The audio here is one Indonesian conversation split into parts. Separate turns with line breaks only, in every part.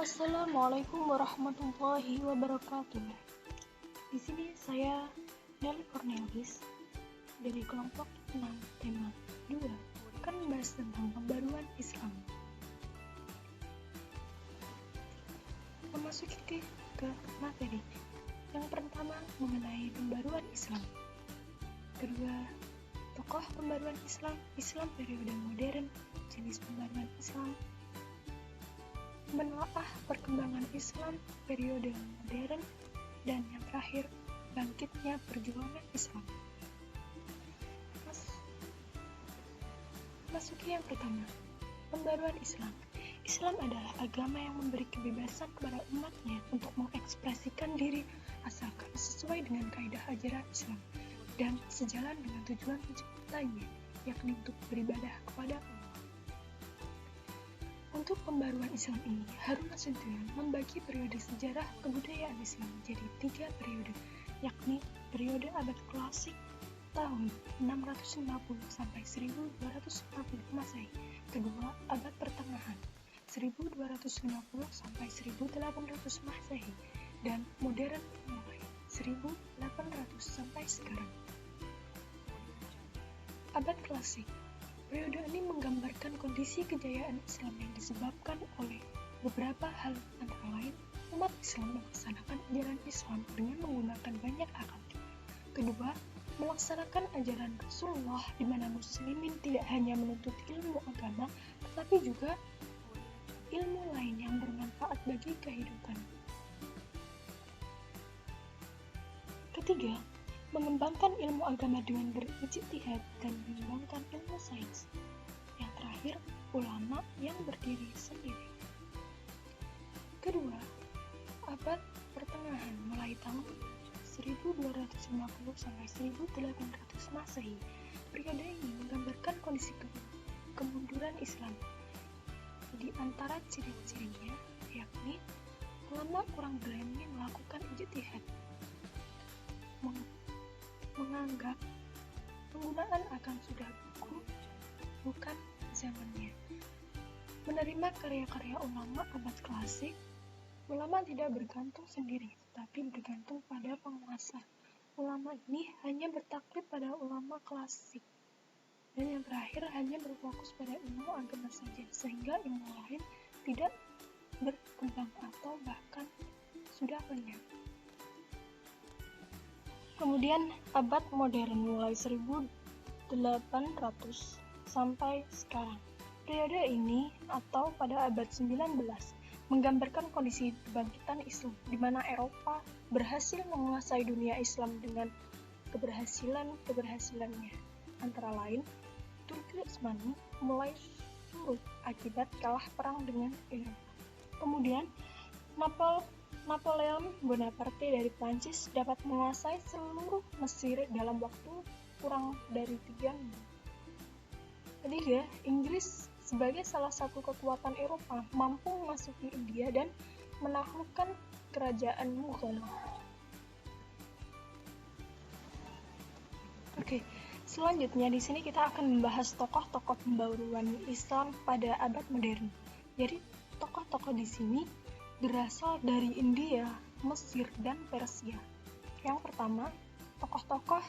Assalamualaikum warahmatullahi wabarakatuh. Di sini saya Nelly Cornelis dari kelompok 6 tema 2 akan membahas tentang pembaruan Islam. Memasuki ke materi. Yang pertama mengenai pembaruan Islam. Kedua, tokoh pembaruan Islam, Islam periode modern, jenis pembaruan Islam, menelaah perkembangan Islam periode modern, dan yang terakhir, bangkitnya perjuangan Islam. Masuki yang pertama, pembaruan Islam. Islam adalah agama yang memberi kebebasan kepada umatnya untuk mengekspresikan diri asalkan sesuai dengan kaidah ajaran Islam dan sejalan dengan tujuan lainnya, yakni untuk beribadah kepada Allah. Untuk pembaruan Islam ini, Harun Nasution membagi periode sejarah kebudayaan Islam menjadi 3 periode, yakni periode abad klasik tahun 650 sampai 1250 Masehi, kedua abad pertengahan 1250 sampai 1800 Masehi, dan modern mulai 1800 sampai sekarang. Abad klasik. Periode ini menggambarkan kondisi kejayaan Islam yang disebabkan oleh beberapa hal, antara lain umat Islam melaksanakan ajaran Islam dengan menggunakan banyak akal. Kedua, melaksanakan ajaran Rasulullah di mana muslimin tidak hanya menuntut ilmu agama, tetapi juga ilmu lain yang bermanfaat bagi kehidupan. Ketiga, mengembangkan ilmu agama dengan berijtihad dan mengembangkan ilmu sains. Yang terakhir, ulama yang berdiri sendiri. Kedua, abad pertengahan mulai tahun 1250 sampai 1800 Masehi. Periode ini menggambarkan kondisi kemunduran Islam. Di antara ciri-cirinya yakni ulama kurang berani melakukan ijtihad, menganggap penggunaan akal sudah bukan zamannya. Menerima karya-karya ulama abad klasik, ulama tidak bergantung sendiri, tetapi bergantung pada penguasa. Ulama ini hanya bertaklid pada ulama klasik. Dan yang terakhir hanya berfokus pada ilmu agama saja, sehingga ilmu lain tidak berkembang atau bahkan sudah lenyap. Kemudian abad modern mulai 1800 sampai sekarang. Periode ini atau pada abad 19 menggambarkan kondisi kebangkitan Islam di mana Eropa berhasil menguasai dunia Islam dengan keberhasilannya. Antara lain, Turki Utsmani mulai surut akibat kalah perang dengan Eropa. Kemudian Napoleon Bonaparte dari Prancis dapat menguasai seluruh Mesir dalam waktu kurang dari 3 minggu. Ketiga, Inggris sebagai salah satu kekuatan Eropa mampu memasuki India dan menaklukkan kerajaan Mughal. Selanjutnya di sini kita akan membahas tokoh-tokoh pembaruan Islam pada abad modern. Jadi tokoh-tokoh di sini berasal dari India, Mesir, dan Persia. Yang pertama, tokoh-tokoh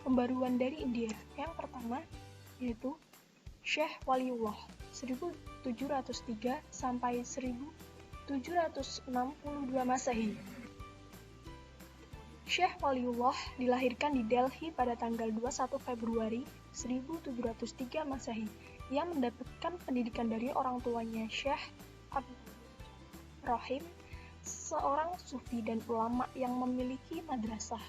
pembaruan dari India. Yang pertama yaitu Syekh Waliullah 1703 sampai 1762 Masehi. Syekh Waliullah dilahirkan di Delhi pada tanggal 21 Februari 1703 Masehi. Ia mendapatkan pendidikan dari orang tuanya Syekh Rahim, seorang sufi dan ulama yang memiliki madrasah.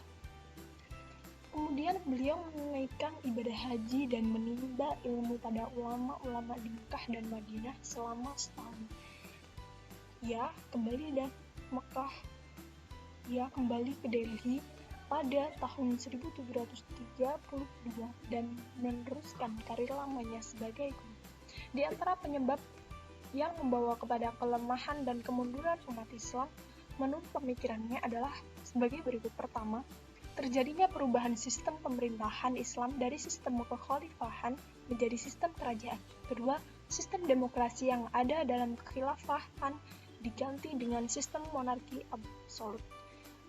Kemudian beliau menunaikan ibadah haji dan menimba ilmu pada ulama-ulama di Mekah dan Madinah selama setahun. Ia kembali ke Delhi pada tahun 1732 dan meneruskan karir lamanya sebagai guru. Di antara penyebab yang membawa kepada kelemahan dan kemunduran umat Islam menurut pemikirannya adalah sebagai berikut. Pertama, terjadinya perubahan sistem pemerintahan Islam dari sistem kekhalifahan menjadi sistem kerajaan. Kedua, sistem demokrasi yang ada dalam kekhilafahan diganti dengan sistem monarki absolut.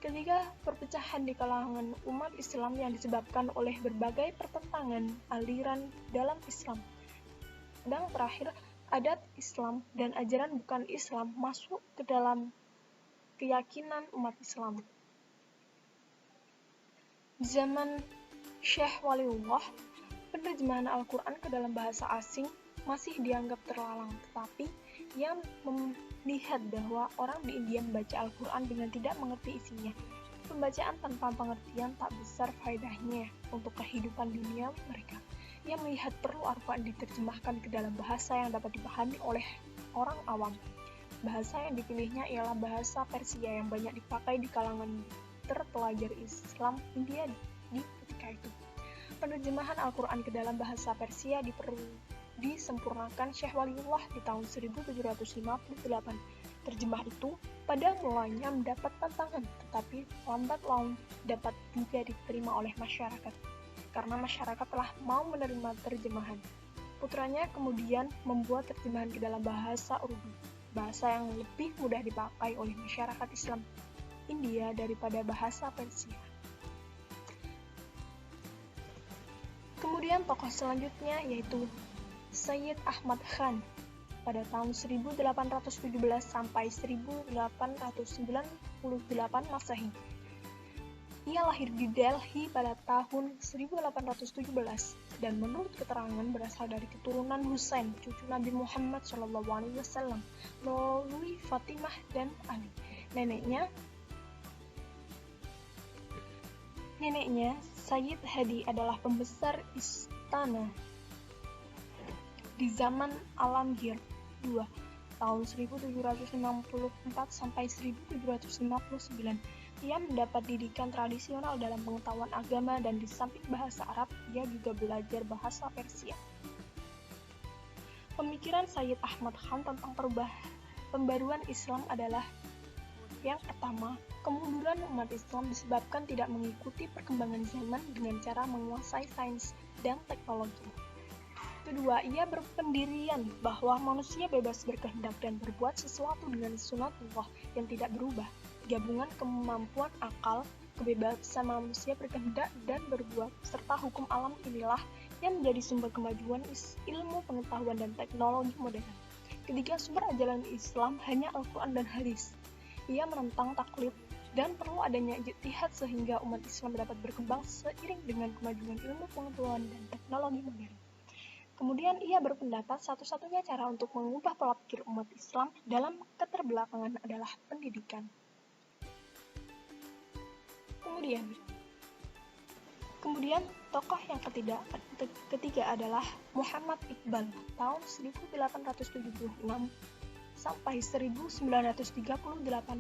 Ketiga, perpecahan di kalangan umat Islam yang disebabkan oleh berbagai pertentangan aliran dalam Islam. Dan terakhir, adat Islam dan ajaran bukan Islam masuk ke dalam keyakinan umat Islam. Zaman Syekh Waliullah, penerjemahan Al-Quran ke dalam bahasa asing masih dianggap terlarang, tetapi ia melihat bahwa orang di India membaca Al-Quran dengan tidak mengerti isinya. Pembacaan tanpa pengertian tak besar faedahnya untuk kehidupan dunia mereka. Ia melihat perlu Al-Quran diterjemahkan ke dalam bahasa yang dapat dipahami oleh orang awam. Bahasa yang dipilihnya ialah bahasa Persia yang banyak dipakai di kalangan terpelajar Islam India di ketika itu. Penerjemahan Al-Quran ke dalam bahasa Persia disempurnakan Syekh Waliullah di tahun 1758. Terjemah itu pada mulanya mendapat tantangan, tetapi lambat laun dapat juga diterima oleh masyarakat, karena masyarakat telah mau menerima terjemahan. Putranya kemudian membuat terjemahan ke dalam bahasa Urdu, bahasa yang lebih mudah dipakai oleh masyarakat Islam India daripada bahasa Persia. Kemudian tokoh selanjutnya yaitu Sayyid Ahmad Khan pada tahun 1817 sampai 1898 Masehi. Ia lahir di Delhi pada tahun 1817 dan menurut keterangan berasal dari keturunan Husain, cucu Nabi Muhammad SAW, melalui Fatimah dan Ali. Neneknya Sayyid Hadi adalah pembesar istana di zaman Alamgir II tahun 1794 sampai 1759. Ia mendapat didikan tradisional dalam pengetahuan agama dan di samping bahasa Arab, ia juga belajar bahasa Persia. Pemikiran Sayyid Ahmad Khan tentang pembaruan Islam adalah: yang pertama, kemunduran umat Islam disebabkan tidak mengikuti perkembangan zaman dengan cara menguasai sains dan teknologi. Kedua, ia berpendirian bahwa manusia bebas berkehendak dan berbuat sesuatu dengan sunatullah yang tidak berubah. Gabungan kemampuan akal, kebebasan manusia berkehendak dan berbuat, serta hukum alam inilah yang menjadi sumber kemajuan ilmu pengetahuan dan teknologi modern. Ketiga, sumber ajaran Islam hanya Al-Quran dan Hadis. Ia menentang taklid dan perlu adanya ijtihad sehingga umat Islam dapat berkembang seiring dengan kemajuan ilmu pengetahuan dan teknologi modern. Kemudian ia berpendapat satu-satunya cara untuk mengubah pola pikir umat Islam dalam keterbelakangan adalah pendidikan. Kemudian tokoh yang ketiga adalah Muhammad Iqbal tahun 1876 sampai 1938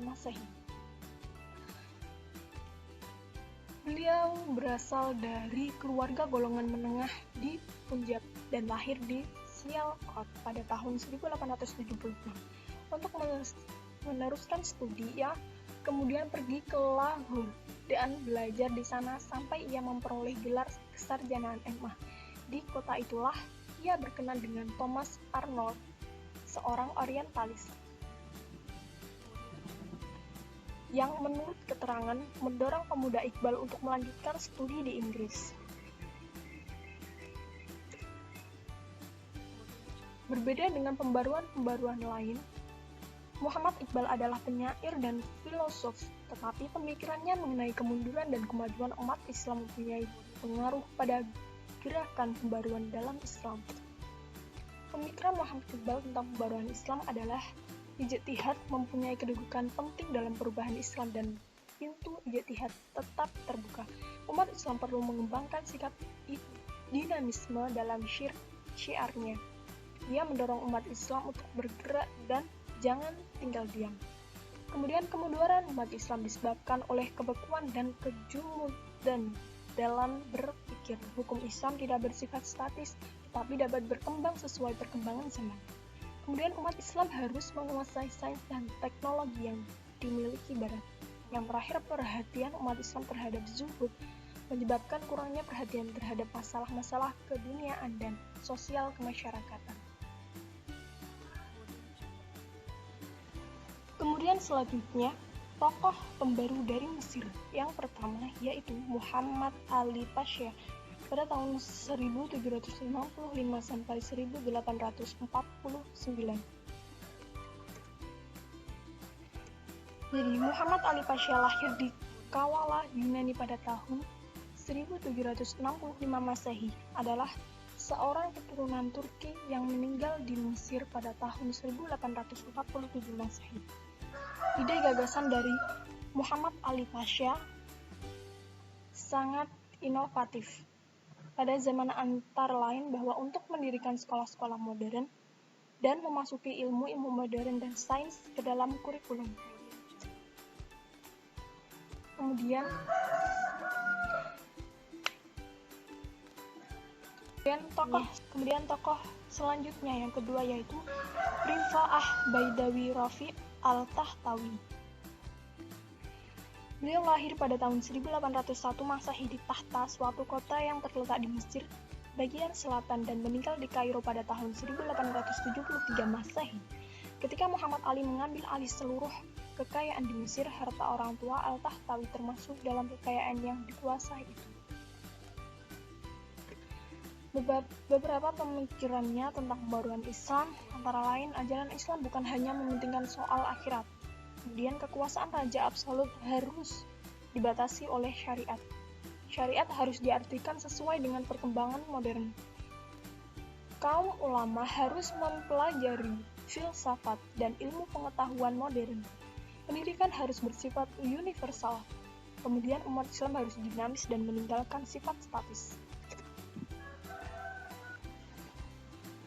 Masehi. Beliau berasal dari keluarga golongan menengah di Punjab dan lahir di Sialkot pada tahun 1876. Untuk meneruskan studi, ia kemudian pergi ke Lahore dan belajar di sana sampai ia memperoleh gelar kesarjanaan MA. Di kota itulah ia berkenan dengan Thomas Arnold, seorang orientalis, yang menurut keterangan mendorong pemuda Iqbal untuk melanjutkan studi di Inggris. Berbeda dengan pembaruan-pembaruan lain, Muhammad Iqbal adalah penyair dan filosof, tetapi pemikirannya mengenai kemunduran dan kemajuan umat Islam mempunyai pengaruh pada gerakan pembaruan dalam Islam. Pemikiran Muhammad Iqbal tentang pembaruan Islam adalah ijtihad mempunyai kedudukan penting dalam perubahan Islam dan pintu ijtihad tetap terbuka. Umat Islam perlu mengembangkan sikap dinamisme dalam syiarnya. Ia mendorong umat Islam untuk bergerak dan jangan tinggal diam. Kemudian kemunduran umat Islam disebabkan oleh kebekuan dan kejumudan dalam berpikir. Hukum Islam tidak bersifat statis, tetapi dapat berkembang sesuai perkembangan zaman. Kemudian umat Islam harus menguasai sains dan teknologi yang dimiliki Barat. Yang terakhir, perhatian umat Islam terhadap zuhud menyebabkan kurangnya perhatian terhadap masalah-masalah keduniaan dan sosial kemasyarakatan. Kemudian selanjutnya, tokoh pembaru dari Mesir yang pertama yaitu Muhammad Ali Pasha pada tahun 1755 sampai 1849. Jadi Muhammad Ali Pasha lahir di Kawalah, Yunani pada tahun 1765 Masehi, adalah seorang keturunan Turki yang meninggal di Mesir pada tahun 1847 Masehi. Ide gagasan dari Muhammad Ali Pasha sangat inovatif pada zaman antara lain bahwa untuk mendirikan sekolah-sekolah modern dan memasuki ilmu-ilmu modern dan sains ke dalam kurikulum. Kemudian tokoh selanjutnya yang kedua yaitu Rifa'ah Baidawi Rafi' Al-Tahtawi. Beliau lahir pada tahun 1801 Masehi di Tahta, suatu kota yang terletak di Mesir bagian selatan, dan meninggal di Kairo pada tahun 1873 Masehi. Ketika Muhammad Ali mengambil alih seluruh kekayaan di Mesir, harta orang tua Al-Tahtawi termasuk dalam kekayaan yang dikuasai itu. Beberapa pemikirannya tentang pembaruan Islam, antara lain ajaran Islam bukan hanya mementingkan soal akhirat. Kemudian kekuasaan raja absolut harus dibatasi oleh syariat. Syariat harus diartikan sesuai dengan perkembangan modern. Kaum ulama harus mempelajari filsafat dan ilmu pengetahuan modern. Pendidikan harus bersifat universal. Kemudian umat Islam harus dinamis dan meninggalkan sifat statis.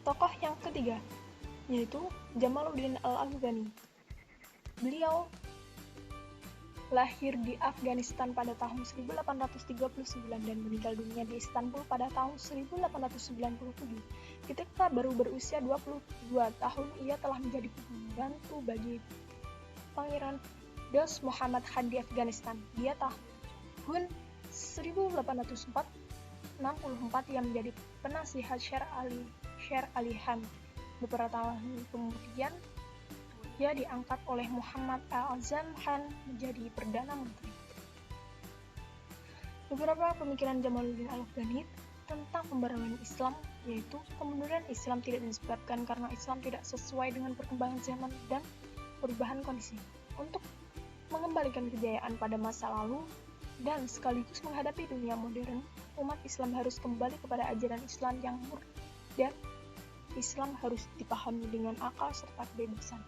Tokoh yang ketiga yaitu Jamaluddin Al-Afghani. Beliau lahir di Afghanistan pada tahun 1839 dan meninggal dunia di Istanbul pada tahun 1897. Ketika baru berusia 22 tahun, ia telah menjadi pembantu bagi Pangeran Dost Muhammad Khan di Afghanistan. Dia tahun 1864 yang menjadi penasihat Sher Ali Khan. Beberapa tahun kemudian, ia diangkat oleh Muhammad Al-Azam Khan menjadi Perdana Menteri. Beberapa pemikiran Jamaluddin Al-Afghani tentang pembaruan Islam yaitu kemunduran Islam tidak disebabkan karena Islam tidak sesuai dengan perkembangan zaman dan perubahan kondisi. Untuk mengembalikan kejayaan pada masa lalu dan sekaligus menghadapi dunia modern, umat Islam harus kembali kepada ajaran Islam yang murni dan Islam harus dipahami dengan akal serta kebebasan.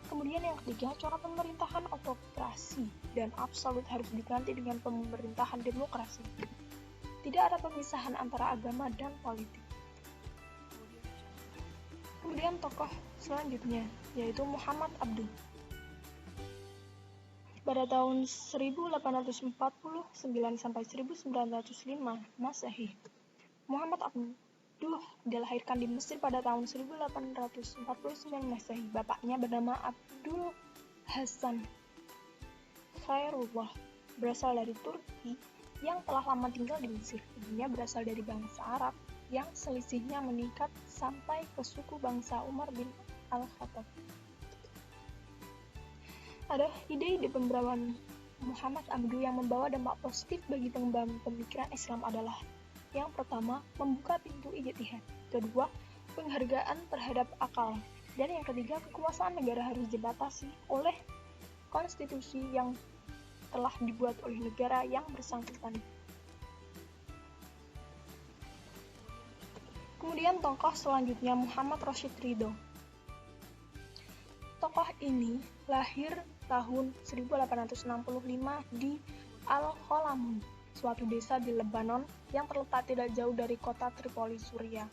Kemudian yang ketiga, cara pemerintahan autokrasi dan absolut harus diganti dengan pemerintahan demokrasi. Tidak ada pemisahan antara agama dan politik. Kemudian tokoh selanjutnya yaitu Muhammad Abduh. Pada tahun 1849 sampai 1905 Masehi, Muhammad Abduh dilahirkan di Mesir pada tahun 1849 Masehi. Bapaknya bernama Abdul Hasan Khairullah, berasal dari Turki yang telah lama tinggal di Mesir. Ibunya berasal dari bangsa Arab yang selisihnya meningkat sampai ke suku bangsa Umar bin Al-Khattab. Ada ide-ide pembaruan Muhammad Abduh yang membawa dampak positif bagi pengembangan pemikiran Islam adalah: yang pertama, membuka pintu ijtihad. Kedua, penghargaan terhadap akal. Dan yang ketiga, kekuasaan negara harus dibatasi oleh konstitusi yang telah dibuat oleh negara yang bersangkutan. Kemudian tokoh selanjutnya Muhammad Rashid Ridho. Tokoh ini lahir tahun 1865 di Al-Kholamun, suatu desa di Lebanon yang terletak tidak jauh dari kota Tripoli, Suriah.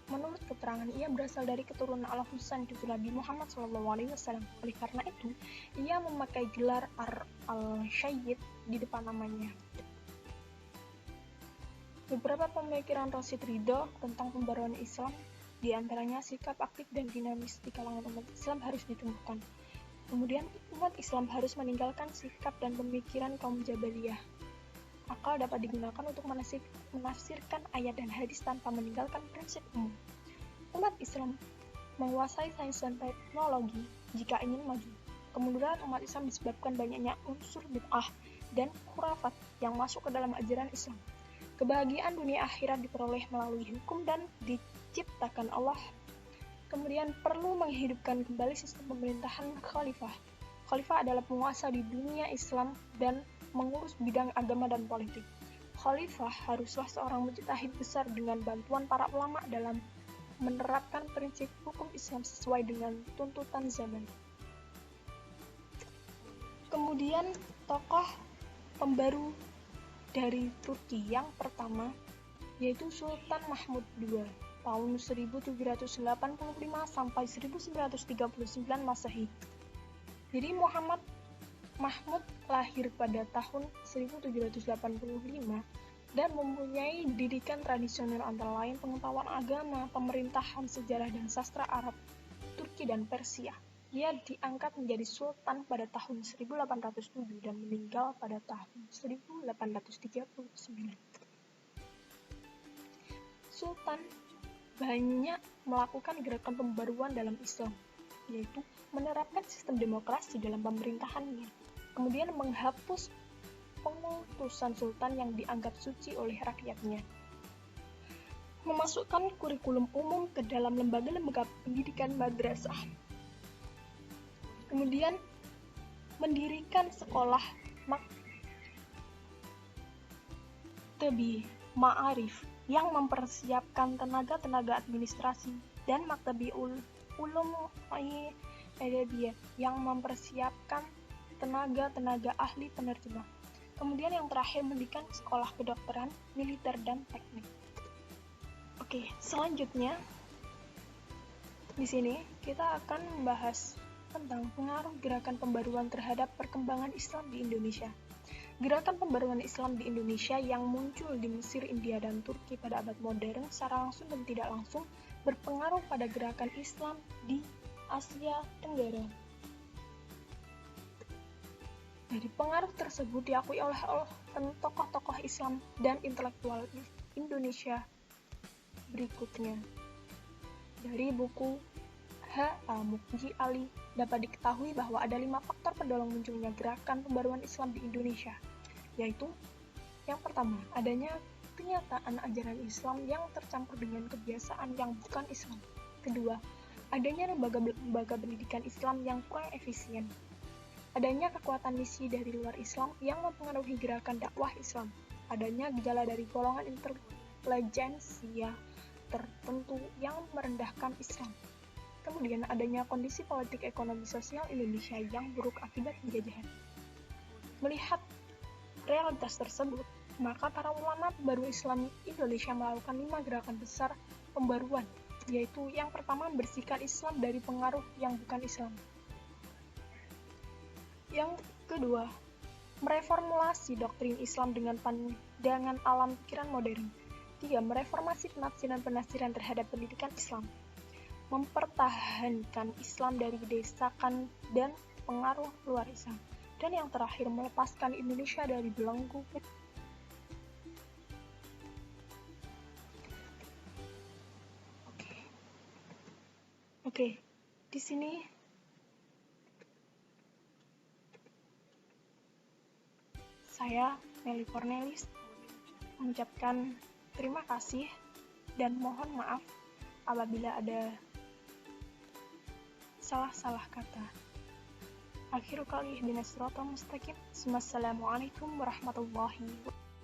Menurut keterangan, ia berasal dari keturunan Al-Husain cucu Nabi Muhammad SAW. Oleh karena itu, ia memakai gelar Al-Sayyid di depan namanya. Beberapa pemikiran Rashid Ridho tentang pembaruan Islam, di antaranya sikap aktif dan dinamis di kalangan umat Islam harus ditumbuhkan. Kemudian, umat Islam harus meninggalkan sikap dan pemikiran kaum Jabariyah. Akal dapat digunakan untuk menafsirkan ayat dan hadis tanpa meninggalkan prinsip umum. Umat Islam menguasai sains dan teknologi jika ingin maju. kemunduran umat Islam disebabkan banyaknya unsur bid'ah dan khurafat yang masuk ke dalam ajaran Islam. Kebahagiaan dunia akhirat diperoleh melalui hukum dan diciptakan Allah. Kemudian perlu menghidupkan kembali sistem pemerintahan khalifah. Khalifah adalah penguasa di dunia Islam dan mengurus bidang agama dan politik. Khalifah haruslah seorang mujtahid besar dengan bantuan para ulama dalam menerapkan prinsip hukum Islam sesuai dengan tuntutan zaman. Kemudian tokoh pembaru dari Turki yang pertama yaitu Sultan Mahmud II tahun 1785 sampai 1939 Masehi. Jadi Mahmud lahir pada tahun 1785 dan mempunyai didikan tradisional antara lain pengetahuan agama, pemerintahan, sejarah dan sastra Arab, Turki dan Persia. Dia diangkat menjadi sultan pada tahun 1807 dan meninggal pada tahun 1839. Sultan banyak melakukan gerakan pembaruan dalam Islam, yaitu menerapkan sistem demokrasi dalam pemerintahannya, kemudian menghapus pengutusan sultan yang dianggap suci oleh rakyatnya, memasukkan kurikulum umum ke dalam lembaga-lembaga pendidikan madrasah, kemudian mendirikan sekolah maktabi ma'arif yang mempersiapkan tenaga-tenaga administrasi dan maktabi ulum adabiyah yang mempersiapkan tenaga-tenaga ahli penerjemah. Kemudian yang terakhir mendirikan sekolah kedokteran, militer dan teknik. Oke, selanjutnya di sini kita akan membahas tentang pengaruh gerakan pembaruan terhadap perkembangan Islam di Indonesia. Gerakan pembaruan Islam di Indonesia yang muncul di Mesir, India, dan Turki pada abad modern secara langsung dan tidak langsung berpengaruh pada gerakan Islam di Asia Tenggara. Dari pengaruh tersebut diakui oleh tokoh-tokoh Islam dan intelektual Indonesia berikutnya. Dari buku H.A. Mukji Ali dapat diketahui bahwa ada 5 faktor pendorong munculnya gerakan pembaruan Islam di Indonesia, yaitu yang pertama, adanya kenyataan ajaran Islam yang tercampur dengan kebiasaan yang bukan Islam. Kedua, adanya lembaga pendidikan Islam yang kurang efisien. Adanya kekuatan misi dari luar Islam yang mempengaruhi gerakan dakwah Islam. Adanya gejala dari golongan intelijensia tertentu yang merendahkan Islam. Kemudian adanya kondisi politik ekonomi sosial Indonesia yang buruk akibat penjajahan. Melihat realitas tersebut, maka para ulama pembaru Islam Indonesia melakukan 5 gerakan besar pembaruan, yaitu yang pertama membersihkan Islam dari pengaruh yang bukan Islam. Yang kedua, mereformulasi doktrin Islam dengan pandangan alam pikiran modern. 3. Mereformasi penafsiran terhadap pendidikan Islam. Mempertahankan Islam dari desakan dan pengaruh luar Islam. Dan yang terakhir, melepaskan Indonesia dari belenggu. Oke. Di sini saya, Melly Cornelis, mengucapkan terima kasih dan mohon maaf apabila ada salah-salah kata. Akhirul qawli ihdinas siratal mustaqim. Wassalamualaikum warahmatullahi wabarakatuh.